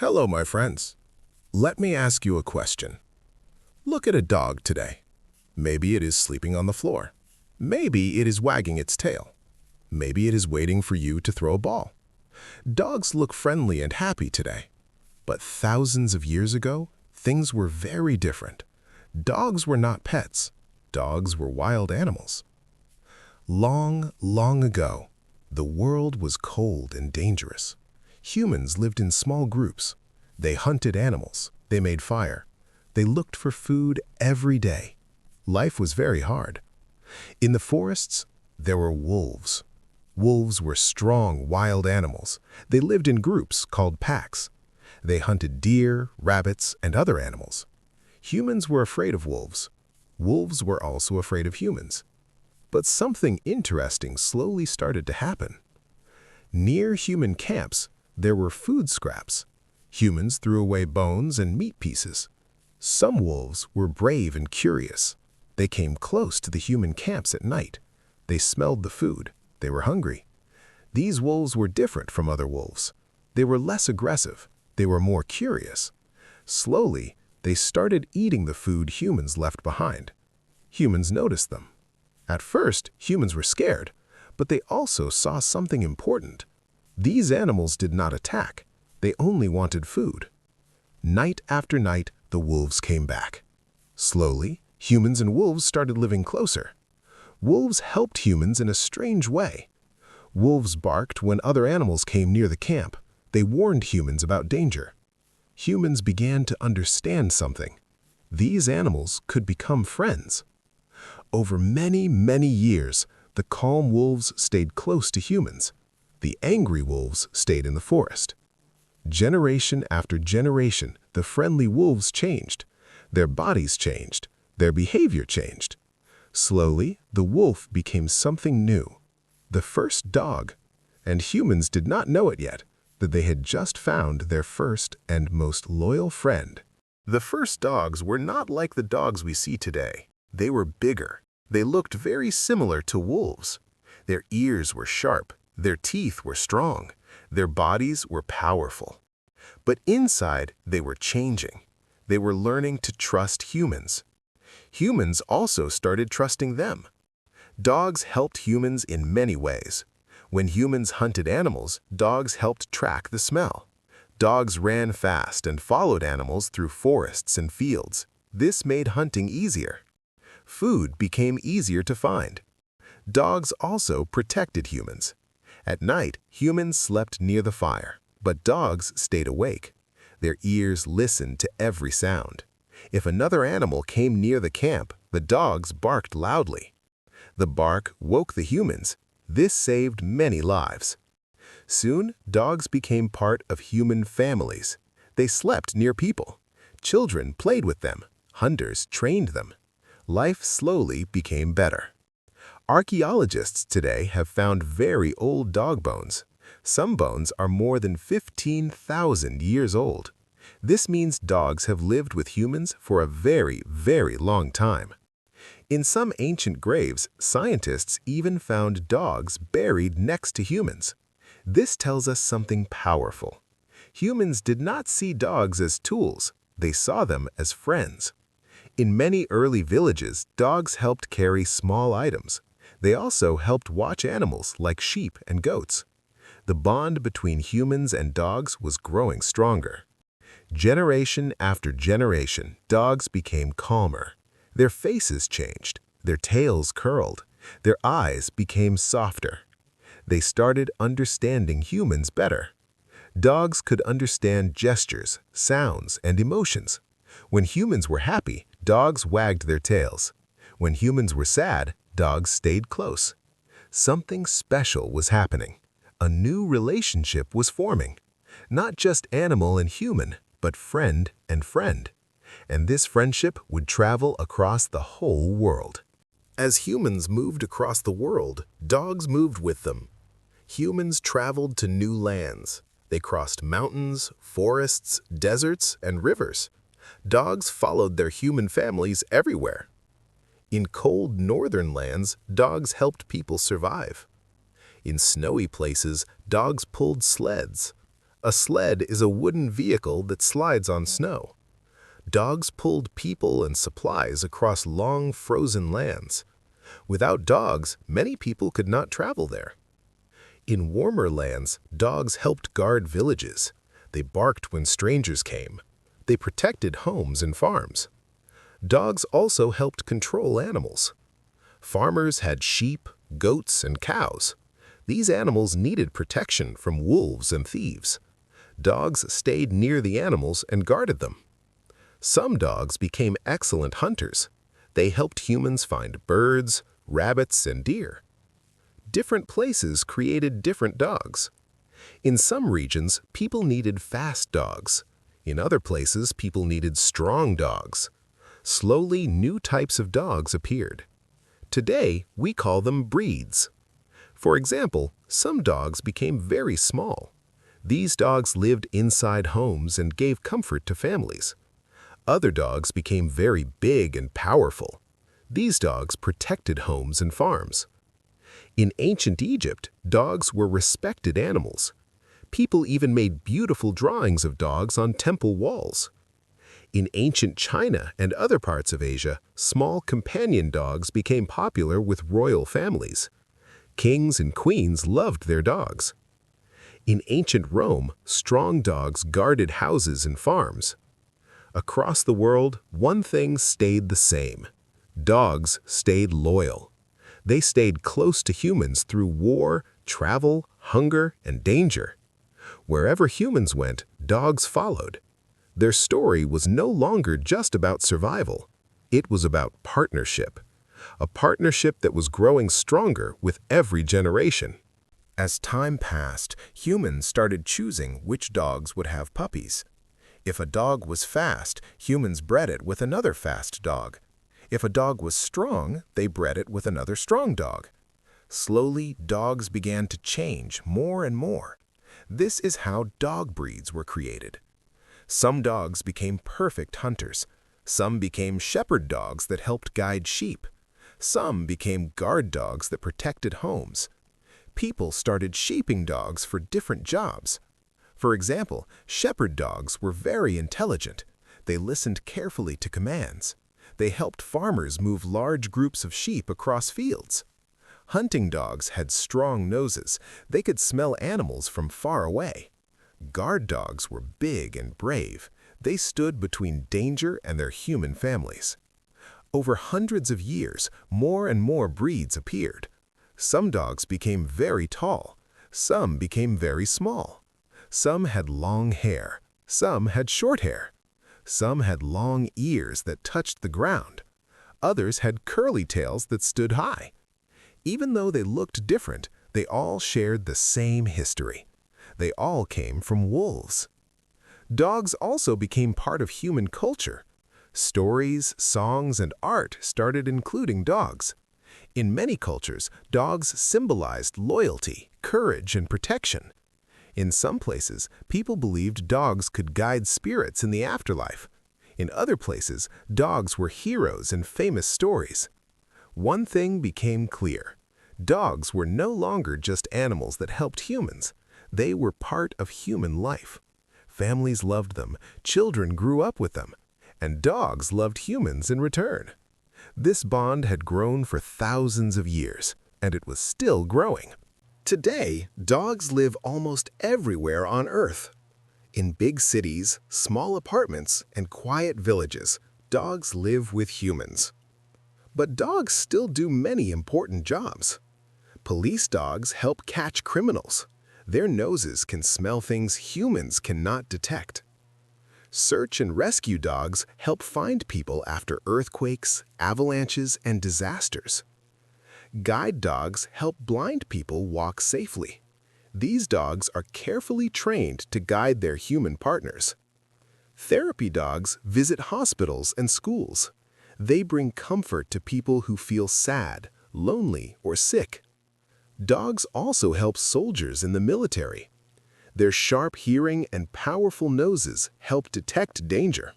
Hello, my friends. Let me ask you a question. Look at a dog today. Maybe it is sleeping on the floor. Maybe it is wagging its tail. Maybe it is waiting for you to throw a ball. Dogs look friendly and happy today. But thousands of years ago, things were very different. Dogs were not pets. Dogs were wild animals. Long, long ago, the world was cold and dangerous. Humans lived in small groups. They hunted animals. They made fire. They looked for food every day. Life was very hard. In the forests, there were wolves. Wolves were strong, wild animals. They lived in groups called packs. They hunted deer, rabbits, and other animals. Humans were afraid of wolves. Wolves were also afraid of humans. But something interesting slowly started to happen. Near human camps, there were food scraps. Humans threw away bones and meat pieces. Some wolves were brave and curious. They came close to the human camps at night. They smelled the food. They were hungry. These wolves were different from other wolves. They were less aggressive. They were more curious. Slowly, they started eating the food humans left behind. Humans noticed them. At first, humans were scared, but they also saw something important. These animals did not attack. They only wanted food. Night after night, the wolves came back. Slowly, humans and wolves started living closer. Wolves helped humans in a strange way. Wolves barked when other animals came near the camp. They warned humans about danger. Humans began to understand something. These animals could become friends. Over many, many years, the calm wolves stayed close to humans. The angry wolves stayed in the forest. Generation after generation, the friendly wolves changed. Their bodies changed. Their behavior changed. Slowly, the wolf became something new. The first dog. And humans did not know it yet, that they had just found their first and most loyal friend. The first dogs were not like the dogs we see today. They were bigger. They looked very similar to wolves. Their ears were sharp. Their teeth were strong. Their bodies were powerful. But inside, they were changing. They were learning to trust humans. Humans also started trusting them. Dogs helped humans in many ways. When humans hunted animals, dogs helped track the smell. Dogs ran fast and followed animals through forests and fields. This made hunting easier. Food became easier to find. Dogs also protected humans. At night, humans slept near the fire, but dogs stayed awake. Their ears listened to every sound. If another animal came near the camp, the dogs barked loudly. The bark woke the humans. This saved many lives. Soon, dogs became part of human families. They slept near people. Children played with them. Hunters trained them. Life slowly became better. Archaeologists today have found very old dog bones. Some bones are more than 15,000 years old. This means dogs have lived with humans for a very, very long time. In some ancient graves, scientists even found dogs buried next to humans. This tells us something powerful. Humans did not see dogs as tools. They saw them as friends. In many early villages, dogs helped carry small items. They also helped watch animals like sheep and goats. The bond between humans and dogs was growing stronger. Generation after generation, dogs became calmer. Their faces changed. Their tails curled. Their eyes became softer. They started understanding humans better. Dogs could understand gestures, sounds, and emotions. When humans were happy, dogs wagged their tails. When humans were sad, dogs stayed close. Something special was happening. A new relationship was forming. Not just animal and human, but friend and friend. And this friendship would travel across the whole world. As humans moved across the world, dogs moved with them. Humans traveled to new lands. They crossed mountains, forests, deserts, and rivers. Dogs followed their human families everywhere. In cold northern lands, dogs helped people survive. In snowy places, dogs pulled sleds. A sled is a wooden vehicle that slides on snow. Dogs pulled people and supplies across long frozen lands. Without dogs, many people could not travel there. In warmer lands, dogs helped guard villages. They barked when strangers came. They protected homes and farms. Dogs also helped control animals. Farmers had sheep, goats, and cows. These animals needed protection from wolves and thieves. Dogs stayed near the animals and guarded them. Some dogs became excellent hunters. They helped humans find birds, rabbits, and deer. Different places created different dogs. In some regions, people needed fast dogs. In other places, people needed strong dogs. Slowly, new types of dogs appeared. Today, we call them breeds. For example, some dogs became very small. These dogs lived inside homes and gave comfort to families. Other dogs became very big and powerful. These dogs protected homes and farms. In ancient Egypt, dogs were respected animals. People even made beautiful drawings of dogs on temple walls. In ancient China and other parts of Asia, small companion dogs became popular with royal families. Kings and queens loved their dogs. In ancient Rome, strong dogs guarded houses and farms. Across the world, one thing stayed the same. Dogs stayed loyal. They stayed close to humans through war, travel, hunger, and danger. Wherever humans went, dogs followed. Their story was no longer just about survival. It was about partnership. A partnership that was growing stronger with every generation. As time passed, humans started choosing which dogs would have puppies. If a dog was fast, humans bred it with another fast dog. If a dog was strong, they bred it with another strong dog. Slowly, dogs began to change more and more. This is how dog breeds were created. Some dogs became perfect hunters. Some became shepherd dogs that helped guide sheep. Some became guard dogs that protected homes. People started shaping dogs for different jobs. For example, shepherd dogs were very intelligent. They listened carefully to commands. They helped farmers move large groups of sheep across fields. Hunting dogs had strong noses. They could smell animals from far away. Guard dogs were big and brave. They stood between danger and their human families. Over hundreds of years, more and more breeds appeared. Some dogs became very tall. Some became very small. Some had long hair. Some had short hair. Some had long ears that touched the ground. Others had curly tails that stood high. Even though they looked different, they all shared the same history. They all came from wolves. Dogs also became part of human culture. Stories, songs, and art started including dogs. In many cultures, dogs symbolized loyalty, courage, and protection. In some places, people believed dogs could guide spirits in the afterlife. In other places, dogs were heroes in famous stories. One thing became clear. Dogs were no longer just animals that helped humans. They were part of human life. Families loved them, children grew up with them, and dogs loved humans in return. This bond had grown for thousands of years, and it was still growing. Today, dogs live almost everywhere on Earth. In big cities, small apartments, and quiet villages, dogs live with humans. But dogs still do many important jobs. Police dogs help catch criminals. Their noses can smell things humans cannot detect. Search and rescue dogs help find people after earthquakes, avalanches, and disasters. Guide dogs help blind people walk safely. These dogs are carefully trained to guide their human partners. Therapy dogs visit hospitals and schools. They bring comfort to people who feel sad, lonely, or sick. Dogs also help soldiers in the military. Their sharp hearing and powerful noses help detect danger.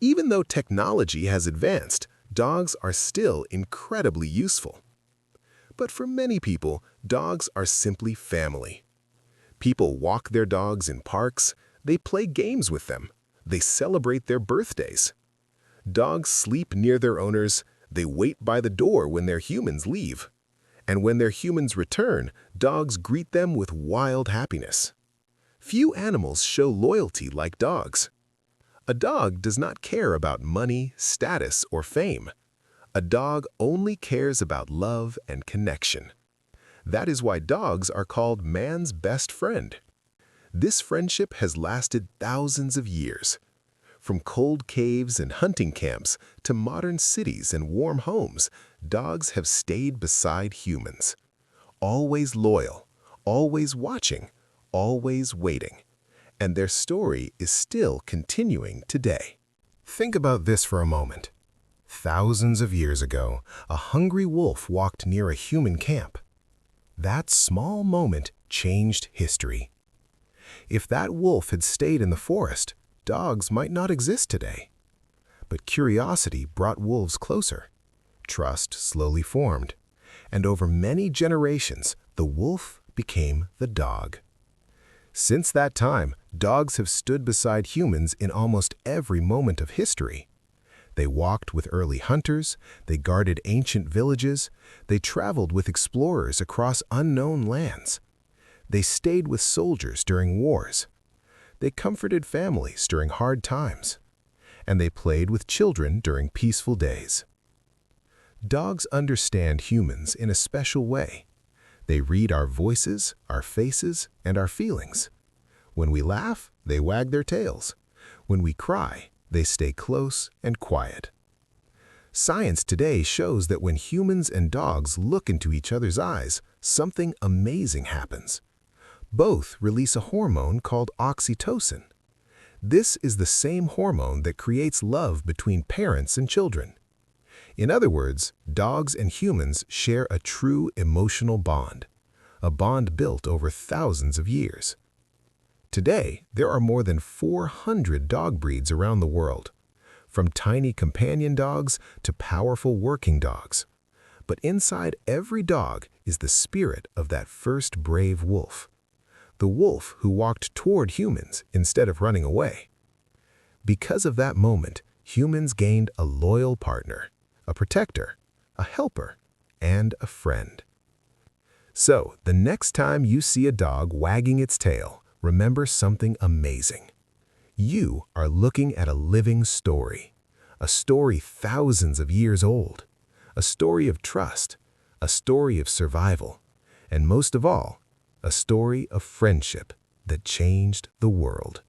Even though technology has advanced, dogs are still incredibly useful. But for many people, dogs are simply family. People walk their dogs in parks, they play games with them, they celebrate their birthdays. Dogs sleep near their owners, they wait by the door when their humans leave. And when their humans return, dogs greet them with wild happiness. Few animals show loyalty like dogs. A dog does not care about money, status, or fame. A dog only cares about love and connection. That is why dogs are called man's best friend. This friendship has lasted thousands of years. From cold caves and hunting camps to modern cities and warm homes, dogs have stayed beside humans. Always loyal, always watching, always waiting. And their story is still continuing today. Think about this for a moment. Thousands of years ago, a hungry wolf walked near a human camp. That small moment changed history. If that wolf had stayed in the forest, dogs might not exist today. But curiosity brought wolves closer. Trust slowly formed. And over many generations, the wolf became the dog. Since that time, dogs have stood beside humans in almost every moment of history. They walked with early hunters, they guarded ancient villages, they traveled with explorers across unknown lands. They stayed with soldiers during wars. They comforted families during hard times. And they played with children during peaceful days. Dogs understand humans in a special way. They read our voices, our faces, and our feelings. When we laugh, they wag their tails. When we cry, they stay close and quiet. Science today shows that when humans and dogs look into each other's eyes, something amazing happens. Both release a hormone called oxytocin. This is the same hormone that creates love between parents and children. In other words, dogs and humans share a true emotional bond, a bond built over thousands of years. Today, there are more than 400 dog breeds around the world, from tiny companion dogs to powerful working dogs. But inside every dog is the spirit of that first brave wolf. The wolf who walked toward humans instead of running away. Because of that moment, humans gained a loyal partner, a protector, a helper, and a friend. So, the next time you see a dog wagging its tail, remember something amazing. You are looking at a living story, a story thousands of years old, a story of trust, a story of survival, and most of all, a story of friendship that changed the world.